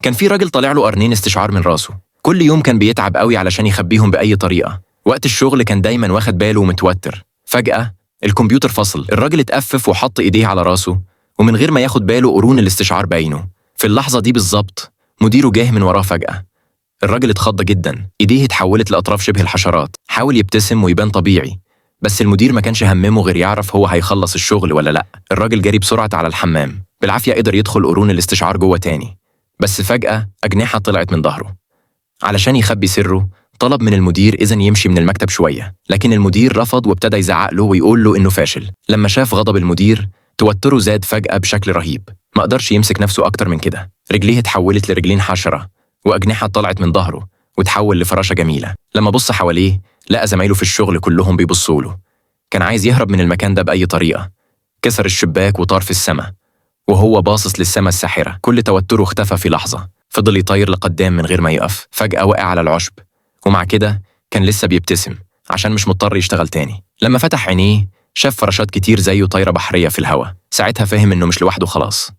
كان في راجل طالع له قرنين استشعار من راسه. كل يوم كان بيتعب قوي علشان يخبيهم بأي طريقة. وقت الشغل كان دايما واخد باله ومتوتر. فجأة الكمبيوتر فصل، الراجل اتأفف وحط ايديه على راسه، ومن غير ما ياخد باله قرون الاستشعار باينه. في اللحظة دي بالظبط مديره جه من وراه فجأة. الراجل اتخض جدا، ايديه اتحولت لأطراف شبه الحشرات. حاول يبتسم ويبان طبيعي، بس المدير ما كانش هممه غير يعرف هو هيخلص الشغل ولا لأ. الراجل جري بسرعة على الحمام، بالعافية قدر يدخل قرون الاستشعار جوه تاني، بس فجأة أجنحة طلعت من ظهره. علشان يخبي سره طلب من المدير إذن يمشي من المكتب شوية، لكن المدير رفض وابتدى يزعق له ويقول له إنه فاشل. لما شاف غضب المدير توتره زاد فجأة بشكل رهيب، ما قدرش يمسك نفسه أكتر من كده. رجليه اتحولت لرجلين حشرة، وأجنحة طلعت من ظهره وتحول لفراشة جميلة. لما بص حواليه لقى زمايله في الشغل كلهم بيبصوا له. كان عايز يهرب من المكان ده بأي طريقة، كسر الشباك وطار في السماء وهو باصص للسماء الساحرة. كل توتره اختفى في لحظة، فضل يطير لقدام من غير ما يقف. فجأة وقع على العشب، ومع كده كان لسه بيبتسم عشان مش مضطر يشتغل تاني. لما فتح عينيه شاف فراشات كتير زيه طايرة بحرية في الهواء. ساعتها فهم إنه مش لوحده خلاص،